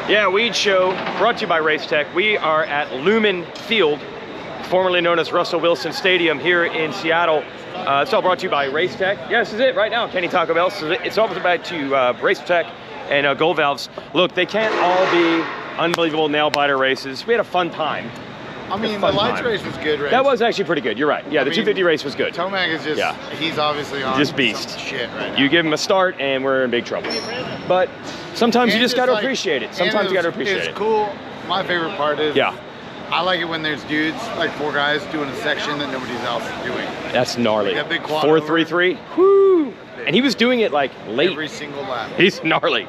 Yeah, Weege Show, brought to you by Racetech. We are at Lumen Field, formerly known as Russell Wilson Stadium here in Seattle. It's all brought to you by Racetech. Yeah, this is it right now, Kenny Taco Bell. So it's all brought to Racetech and Gold Valves. Look, they can't all be unbelievable nail-biter races. We had a fun time. I mean, the lights race was good race. That was actually pretty good. You're right. Yeah, the 250 race was good. Tomac is just, he's obviously on just beast. Some shit right now. You give him a start and we're in big trouble. But sometimes you just got to appreciate it. Sometimes you got to appreciate it. It's cool. My favorite part is, I like it when there's dudes, like 4 guys, doing a section that nobody else is doing. That's gnarly. Like that big quad 433. Whoo! And he was doing it like late. Every single lap. He's gnarly.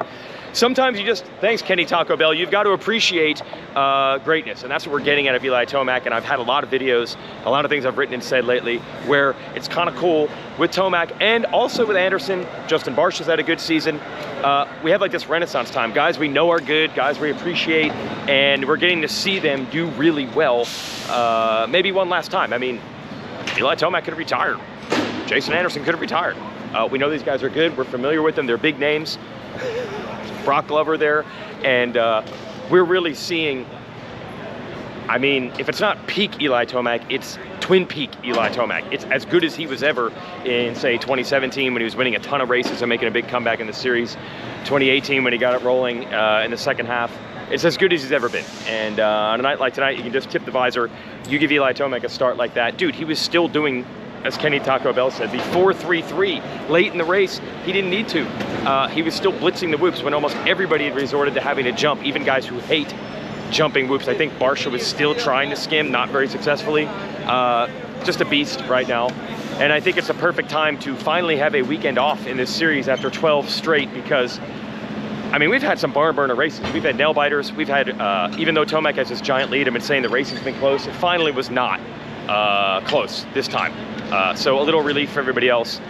Sometimes you just, thanks Kenny Taco Bell, you've got to appreciate greatness, and that's what we're getting out of Eli Tomac, and I've had a lot of videos, a lot of things I've written and said lately, where it's kind of cool with Tomac, and also with Anderson. Justin Barsh has had a good season. We have like this renaissance time. Guys we know are good, guys we appreciate, and we're getting to see them do really well, maybe one last time. I mean, Eli Tomac could have retired. Jason Anderson could have retired. We know these guys are good, we're familiar with them, they're big names. Brock Glover there, and we're really seeing, I mean, if it's not peak Eli Tomac, it's twin peak Eli Tomac. It's as good as he was ever in, say, 2017 when he was winning a ton of races and making a big comeback in the series. 2018 when he got it rolling in the second half. It's as good as he's ever been. And on a night like tonight, you can just tip the visor. You give Eli Tomac a start like that. Dude, he was still doing, as Kenny Taco Bell said, the 4.33 late in the race. He didn't need to. He was still blitzing the whoops when almost everybody had resorted to having to jump, even guys who hate jumping whoops. I think Barsha was still trying to skim, not very successfully. Just a beast right now. And I think it's a perfect time to finally have a weekend off in this series after 12 straight, because I mean, we've had some barn burner races. We've had nail biters. We've had, even though Tomac has this giant lead, I've been saying the racing's been close. It finally was not close this time. So a little relief for everybody else.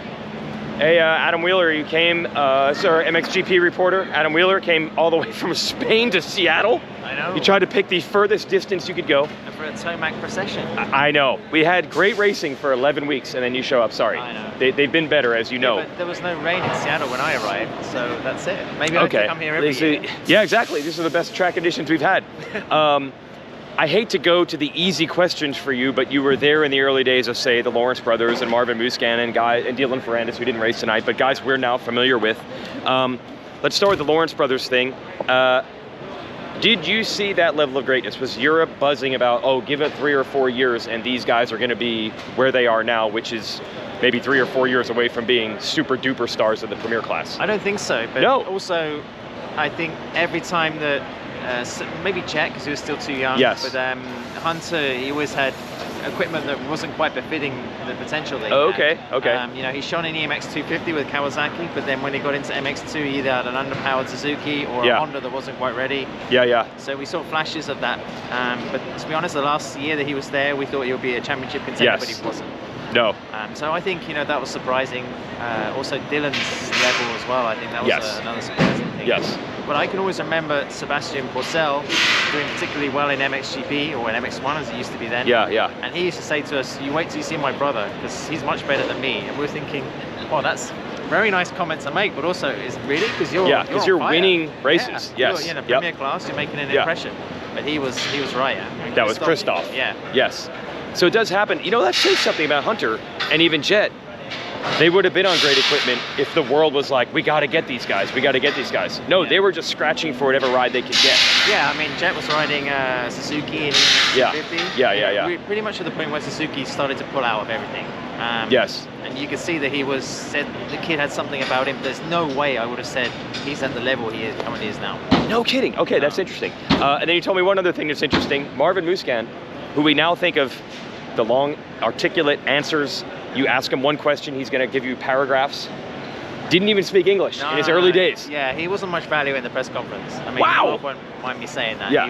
Hey, Adam Wheeler, you came, this is our MXGP reporter. Adam Wheeler came all the way from Spain to Seattle. I know. You tried to pick the furthest distance you could go. For a Tomac procession. I know. We had great racing for 11 weeks, and then you show up. Sorry. I know. They've been better, as you know. But there was no rain in Seattle when I arrived, so that's it. Maybe I can come here every year. Yeah, exactly. These are the best track conditions we've had. I hate to go to the easy questions for you, but you were there in the early days of, say, the Lawrence brothers and Marvin Musquin and Dylan Ferrandis, who didn't race tonight, but guys we're now familiar with. Let's start with the Lawrence brothers thing. Did you see that level of greatness? Was Europe buzzing about, oh, give it 3 or 4 years and these guys are going to be where they are now, which is maybe 3 or 4 years away from being super duper stars of the premier class? I don't think so, but also I think every time that maybe Chet, because he was still too young. Yes. But Hunter, he always had equipment that wasn't quite befitting the potential that he had. Okay. You know, he shone in EMX 250 with Kawasaki, but then when he got into MX2, he either had an underpowered Suzuki or a Honda that wasn't quite ready. Yeah. So we saw flashes of that. But to be honest, the last year that he was there, we thought he would be a championship contender, but he wasn't. No. So I think, you know, that was surprising. Also Dylan's level as well. I think that was another surprising thing. Yes. But I can always remember Sebastian Porcel doing particularly well in MXGP, or in MX1 as it used to be then. Yeah. And he used to say to us, you wait till you see my brother, because he's much better than me. And we're thinking, oh, that's very nice comments to make, but also, is really? Because you're winning races. You're in a premier class, you're making an impression. But he was right. That was Christoph. Yeah. Yes. So it does happen. You know, that says something about Hunter and even Jet. They would have been on great equipment if the world was like, we got to get these guys. No, they were just scratching for whatever ride they could get. Yeah, I mean, Jet was riding Suzuki in 250. Yeah. Pretty much at the point where Suzuki started to pull out of everything. Yes. And you could see that said the kid had something about him. There's no way I would have said he's at the level he currently is now. No kidding. Okay, that's interesting. And then you told me one other thing that's interesting. Marvin Musquin, who we now think of the long, articulate answers. You ask him one question, he's going to give you paragraphs. Didn't even speak English in his early days. Yeah, he wasn't much value in the press conference. I mean, wow! You won't mind me saying that. Yeah,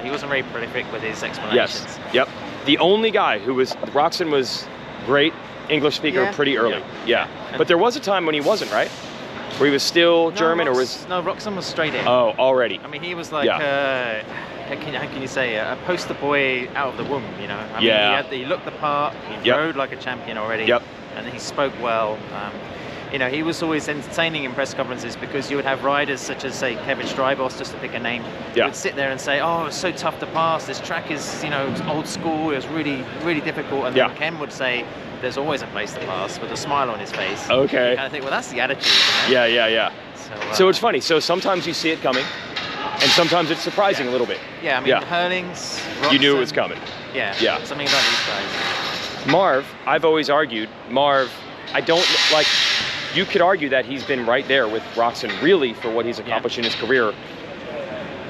he wasn't very prolific with his explanations. Yes. Yep. The only guy who was, Roxon was great English speaker pretty early. Yeah. But there was a time when he wasn't, right? Where he was still German, or was... No, Roxon was straight in. Oh, already. I mean, he was like, how can you say, a poster boy out of the womb, you know? I mean, he looked the part, he rode like a champion already. And he spoke well. you know, he was always entertaining in press conferences because you would have riders such as, say, Kevin Strybos, just to pick a name, Yeah. would sit there and say, oh, it's so tough to pass. This track is, you know, it's old school. It was really, really difficult. And then Yeah. Ken would say, there's always a place to pass, with a smile on his face. Okay. You kind of think, well, that's the attitude. You know? Yeah. So it's funny. So sometimes you see it coming, and sometimes it's surprising a little bit. Yeah, I mean, Hurlings, You knew it Roxon, was coming. Yeah. Something about these guys. Marv, I've always argued, I don't like. You could argue that he's been right there with Roxon really for what he's accomplished in his career.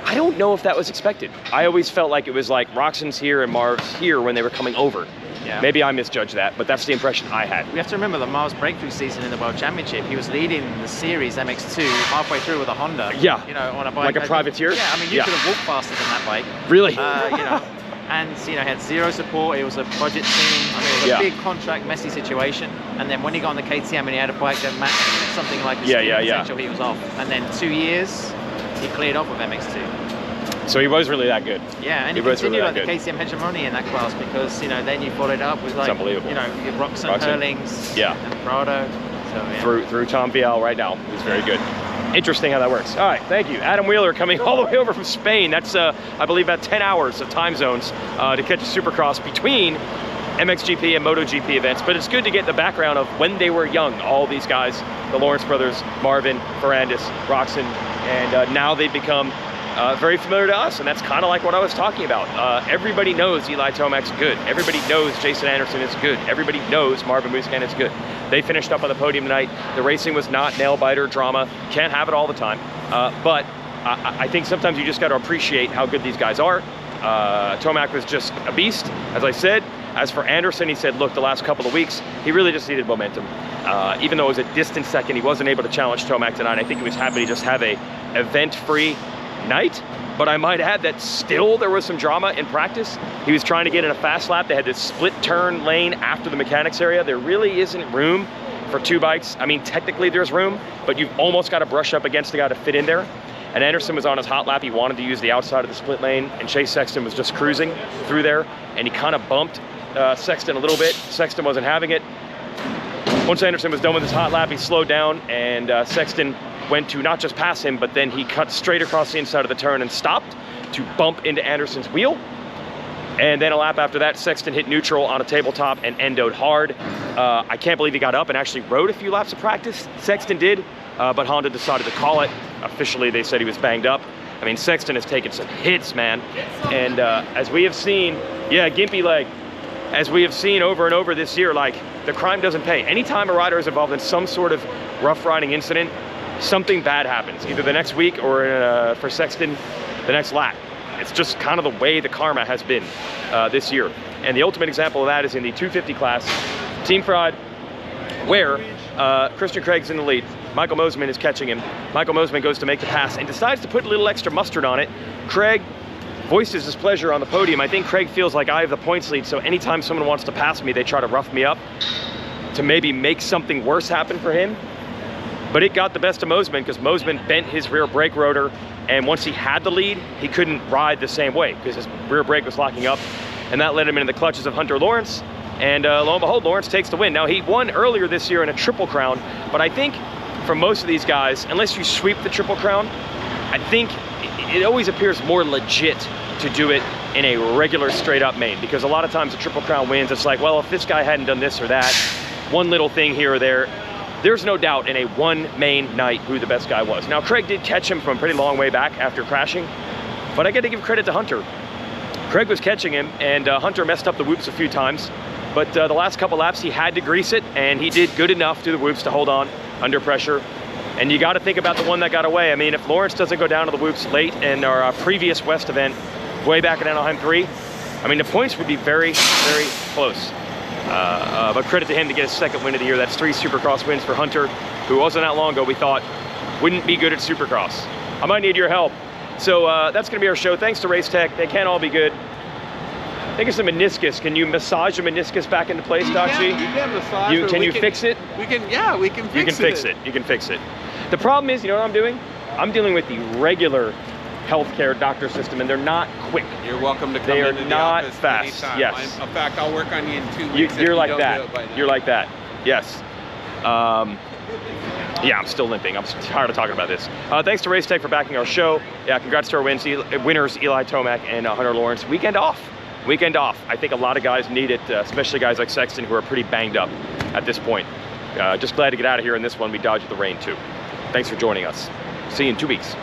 I don't know if that was expected. I always felt like it was like Roxon's here and Marv's here when they were coming over. Yeah. Maybe I misjudged that, but that's the impression I had. We have to remember that Marv's breakthrough season in the World Championship, he was leading the series MX2 halfway through with a Honda. Yeah. You know, on a bike. Like a privateer? Yeah, I mean, you could have walked faster than that bike. Really? You know, and, you know, had zero support. It was a budget team. I mean, it was a big contract, messy situation. And then when he got on the KTM and he had a bike that matched something like the potential, he was off. And then 2 years, he cleared off with MX2. So he was really that good. Yeah, and he continued like the KTM hegemony in that class because, you know, then you followed up with like, unbelievable. you know, Roxon, Hurlings, and Prado. So, Through Tom Vial right now. He's very good. Interesting how that works. All right, thank you. Adam Wheeler coming all the way over from Spain. That's, I believe, about 10 hours of time zones to catch a Supercross between MXGP and MotoGP events. But it's good to get the background of when they were young, all these guys, the Lawrence brothers, Marvin, Ferrandis, Roxon, and now they've become very familiar to us, and that's kind of like what I was talking about. Everybody knows Eli Tomac's good. Everybody knows Jason Anderson is good. Everybody knows Marvin Weigandt is good. They finished up on the podium tonight. The racing was not nail-biter drama. Can't have it all the time. But I think sometimes you just got to appreciate how good these guys are. Tomac was just a beast, as I said. As for Anderson, he said, look, the last couple of weeks, he really just needed momentum. Even though it was a distant second, he wasn't able to challenge Tomac tonight. I think he was happy to just have a event-free night, but I might add that still there was some drama in practice. He was trying to get in a fast lap. They had this split turn lane after the mechanics area. There really isn't room for two bikes. I mean, technically there's room, but you've almost got to brush up against the guy to fit in there. And Anderson was on his hot lap. He wanted to use the outside of the split lane, and Chase Sexton was just cruising through there, and he kind of bumped Sexton a little bit. Sexton wasn't having it. Once Anderson was done with his hot lap, he slowed down, and Sexton went to not just pass him, but then he cut straight across the inside of the turn and stopped to bump into Anderson's wheel. And then a lap after that, Sexton hit neutral on a tabletop and endoed hard. I can't believe he got up and actually rode a few laps of practice. Sexton did, but Honda decided to call it. Officially, they said he was banged up. I mean, Sexton has taken some hits, man. And as we have seen, gimpy leg. As we have seen over and over this year, like, the crime doesn't pay. Anytime a rider is involved in some sort of rough riding incident, something bad happens, either the next week or for Sexton, the next lap. It's just kind of the way the karma has been this year. And the ultimate example of that is in the 250 class, Team Fraud, where Christian Craig's in the lead. Michael Mosiman is catching him. Michael Mosiman goes to make the pass and decides to put a little extra mustard on it. Craig voices his pleasure on the podium. I think Craig feels like I have the points lead, so anytime someone wants to pass me, they try to rough me up to maybe make something worse happen for him. But it got the best of Mosiman because Mosiman bent his rear brake rotor, and once he had the lead, he couldn't ride the same way because his rear brake was locking up, and that led him into the clutches of Hunter Lawrence, and lo and behold, Lawrence takes the win. Now, he won earlier this year in a Triple Crown, but I think for most of these guys, unless you sweep the Triple Crown, I think it always appears more legit to do it in a regular straight-up main, because a lot of times the Triple Crown wins, it's like, well, if this guy hadn't done this or that, one little thing here or there, there's no doubt in a one main night who the best guy was. Now, Craig did catch him from a pretty long way back after crashing, but I got to give credit to Hunter. Craig was catching him, and Hunter messed up the whoops a few times, but the last couple laps he had to grease it, and he did good enough through the whoops to hold on under pressure. And you got to think about the one that got away. I mean, if Lawrence doesn't go down to the whoops late in our previous West event, way back in Anaheim 3, I mean, the points would be very, very close. But credit to him to get his second win of the year. That's 3 Supercross wins for Hunter, who wasn't that long ago we thought wouldn't be good at Supercross. I might need your help. So that's going to be our show. Thanks to Race Tech. They can't all be good. I think it's a meniscus. Can you massage a meniscus back into place, Doc G? You can massage. Can you fix it? We can. Yeah, we can fix it. You can fix it. You can fix it. The problem is, you know what I'm doing? I'm dealing with the regular healthcare doctor system, and they're not quick. You're welcome to come They are into the not office fast. anytime. Yes. In fact, I'll work on you in 2 weeks. You're like that. You're like that. Yes. Yeah, I'm still limping. I'm tired of talking about this. Thanks to Race Tech for backing our show. Yeah, congrats to our winners, Eli Tomac and Hunter Lawrence. Weekend off. Weekend off. I think a lot of guys need it, especially guys like Sexton who are pretty banged up at this point. Just glad to get out of here in this one. We dodged the rain too. Thanks for joining us. See you in 2 weeks.